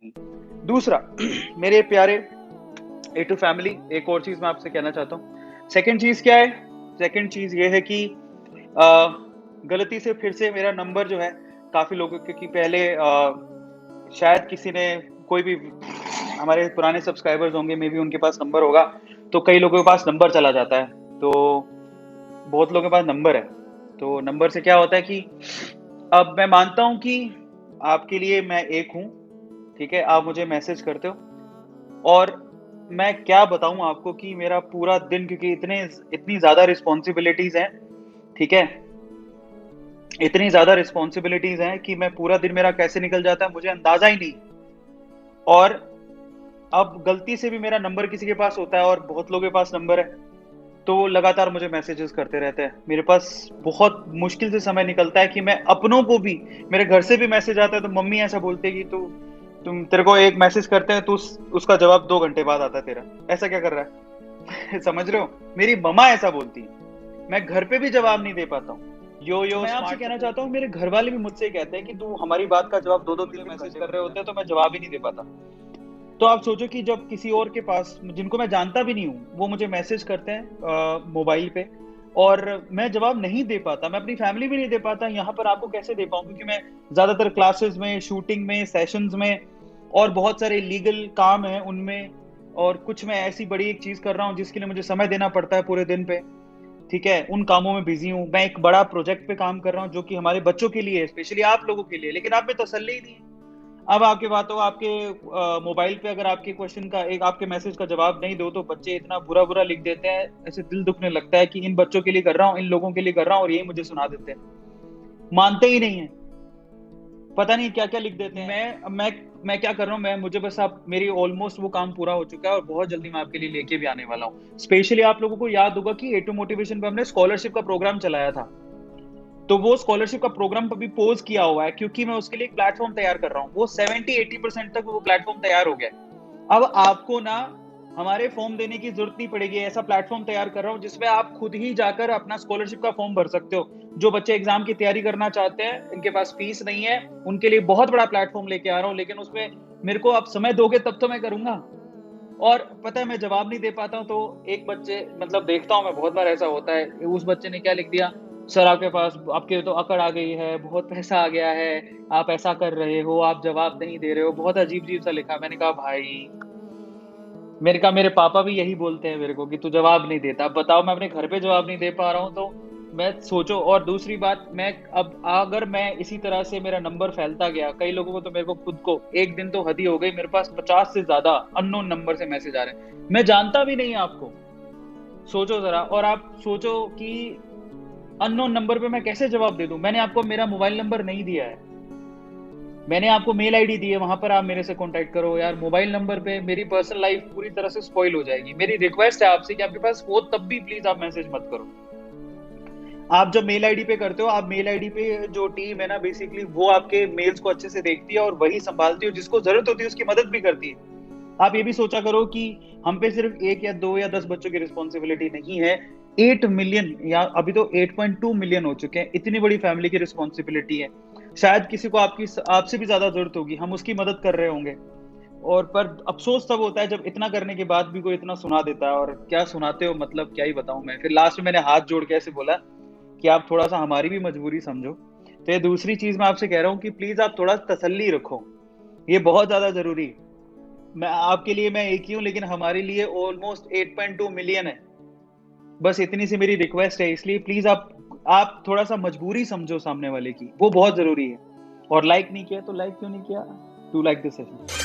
नहीं। दूसरा मेरे प्यारे ए टू फैमिली, एक और चीज़ मैं आपसे कहना चाहता हूँ। सेकंड चीज़ क्या है? सेकंड चीज़ ये है कि गलती से फिर से मेरा नंबर जो है काफ़ी लोगों क्योंकि पहले शायद किसी ने कोई भी हमारे पुराने सब्सक्राइबर्स होंगे, मे बी उनके पास नंबर होगा, तो कई लोगों के पास नंबर चला जाता है। तो बहुत लोगों के पास नंबर है। तो नंबर से क्या होता है कि अब मैं मानता हूँ कि आपके लिए मैं एक हूँ, ठीक है? आप मुझे मैसेज करते हो और मैं क्या बताऊँ आपको कि मेरा पूरा दिन क्योंकि इतनी ज़्यादा रिस्पॉन्सिबिलिटीज़ हैं, ठीक है? इतनी ज़्यादा रिस्पॉन्सिबिलिटीज़ हैं कि मैं पूरा दिन मेरा कैसे निकल जाता है मुझे अंदाज़ा ही नहीं। और अब गलती से भी मेरा नंबर किसी के पास होता है और बहुत लोगों के पास नंबर है, तो वो लगातार मुझे मैसेजेस करते रहते हैं। मेरे पास बहुत मुश्किल से समय निकलता है कि मैं अपनों को भी मेरे घर से भी मैसेज आता है तो मम्मी ऐसा बोलती है कि तेरे को एक मैसेज करते हैं तो उसका जवाब 2 घंटे बाद आता है तेरा। ऐसा क्या कर रहा है? समझ रहे हो? मेरी मम्मा ऐसा बोलती है। मैं घर पे भी जवाब नहीं दे पाता हूँ। तो मैं आपसे कहना चाहता हूँ मेरे घर वाले भी मुझसे कहते हैं कि तू हमारी बात का जवाब 2-2 3 मैसेज कर रहे होते हैं तो मैं जवाब ही नहीं दे पाता। तो आप सोचो कि जब किसी और के पास जिनको मैं जानता भी नहीं हूँ, वो मुझे मैसेज करते हैं मोबाइल पे और मैं जवाब नहीं दे पाता, मैं अपनी फैमिली भी नहीं दे पाता, यहाँ पर आपको कैसे दे पाऊँ? क्योंकि मैं ज़्यादातर क्लासेस में, शूटिंग में, सेशंस में और बहुत सारे लीगल काम हैं उनमें और कुछ मैं ऐसी बड़ी एक चीज़ कर रहा हूँ जिसके लिए मुझे समय देना पड़ता है पूरे दिन पे, ठीक है? उन कामों में बिज़ी हूँ। मैं एक बड़ा प्रोजेक्ट पे काम कर रहा हूँ जो कि हमारे बच्चों के लिए है, स्पेशली आप लोगों के लिए, लेकिन आप में तसल्ली ही नहीं है। अब आपकी बात हो आपके मोबाइल पे अगर आपके क्वेश्चन का एक आपके मैसेज का जवाब नहीं दो तो बच्चे इतना बुरा-बुरा लिख देते हैं, ऐसे दिल दुखने लगता है कि इन बच्चों के लिए कर रहा हूँ, इन लोगों के लिए कर रहा हूँ और यही मुझे सुना देते हैं। मानते ही नहीं हैं, पता नहीं क्या-क्या लिख देते हैं। मैं क्या कर रहा हूँ मुझे बस आप मेरी ऑलमोस्ट वो काम पूरा हो चुका है और बहुत जल्दी मैं आपके लिए लेके भी आने वाला हूँ। स्पेशली आप लोगों को याद होगा कि ए टू मोटिवेशन पे हमने स्कॉलरशिप का प्रोग्राम चलाया था। तो वो स्कॉलरशिप का प्रोग्राम अभी पोज़ किया हुआ है क्योंकि मैं उसके लिए एक प्लेटफ़ॉर्म तैयार कर रहा हूँ। वो 70-80% तक वो प्लेटफ़ॉर्म तैयार हो गया है। अब आपको ना हमारे फ़ॉर्म देने की ज़रूरत नहीं पड़ेगी। ऐसा प्लेटफ़ॉर्म तैयार कर रहा हूँ जिसमें आप खुद ही जाकर अपना स्कॉलरशिप का फ़ॉर्म भर सकते हो। जो बच्चे एग्ज़ाम की तैयारी करना चाहते हैं, इनके पास फ़ीस नहीं है, उनके लिए बहुत बड़ा प्लेटफ़ॉर्म लेके आ रहा हूँ, लेकिन उसमें मेरे को आप समय दोगे तब तो मैं करूँगा। और पता है मैं जवाब नहीं दे पाता हूँ तो एक बच्चे मतलब देखता हूँ मैं बहुत बार ऐसा होता है, उस बच्चे ने क्या लिख दिया, सर आपके पास आपके तो अकड़ आ गई है, बहुत पैसा आ गया है, आप ऐसा कर रहे हो, आप जवाब नहीं दे रहे हो, बहुत अजीब-अजीब सा लिखा। मैंने कहा भाई, मैंने कहा मेरे पापा भी यही बोलते हैं मेरे को कि तू जवाब नहीं देता। अब बताओ मैं अपने घर पे जवाब नहीं दे पा रहा हूँ तो मैं सोचो। और दूसरी बात मैं अब अगर मैं इसी तरह से मेरा नंबर फैलता गया, कई लोगों को तो मेरे को खुद को एक दिन तो हद ही हो गई, मेरे पास 50 से ज़्यादा अननोन नंबर से मैसेज आ रहे हैं। मैं जानता भी नहीं आपको, सोचो ज़रा। और आप सोचो कि अननोन नंबर पे मैं कैसे जवाब दे दूँ? मैंने आपको मेरा मोबाइल नंबर नहीं दिया है। मैंने आपको मेल आईडी दी है, वहाँ पर आप मेरे से कॉन्टैक्ट करो यार। मोबाइल नंबर पे मेरी पर्सनल लाइफ़ पूरी तरह से स्पॉइल हो जाएगी। मेरी रिक्वेस्ट है आपसे कि आपके पास हो तब भी प्लीज़ आप मैसेज मत करो। आप जब मेल आईडी पे करते हो, आप मेल आईडी पे जो टीम है ना बेसिकली वो आपके मेल्स को अच्छे से देखती है और वही सँभालती है, और जिसको ज़रूरत होती है उसकी मदद भी करती है। आप ये भी सोचा करो कि हम पे सिर्फ़ 1 या 2 या 10 बच्चों की रिस्पॉन्सिबिलिटी नहीं है, 8 मिलियन या अभी तो 8.2 मिलियन हो चुके हैं, इतनी बड़ी फैमिली की रिस्पॉन्सिबिलिटी है। शायद किसी को आपसे भी ज़्यादा ज़रूरत होगी, हम उसकी मदद कर रहे होंगे। और पर अफ़सोस तब होता है जब इतना करने के बाद भी कोई इतना सुना देता है, और क्या सुनाते हो मतलब क्या ही बताऊँ मैं। फिर लास्ट में मैंने हाथ जोड़ के ऐसे बोला कि आप थोड़ा-सा हमारी भी मजबूरी समझो। तो ये दूसरी चीज़ मैं आपसे कह रहा हूँ कि प्लीज़ आप थोड़ा तसल्ली रखो, ये बहुत ज़्यादा ज़रूरी है। मैं आपके लिए मैं एक ही हूँ, लेकिन हमारे लिए ऑलमोस्ट 8.2 मिलियन है। बस इतनी सी मेरी रिक्वेस्ट है, इसलिए प्लीज़ आप थोड़ा-सा मजबूरी समझो सामने वाले की, वो बहुत ज़रूरी है। और लाइक नहीं किया तो लाइक क्यों नहीं किया? Do like this session.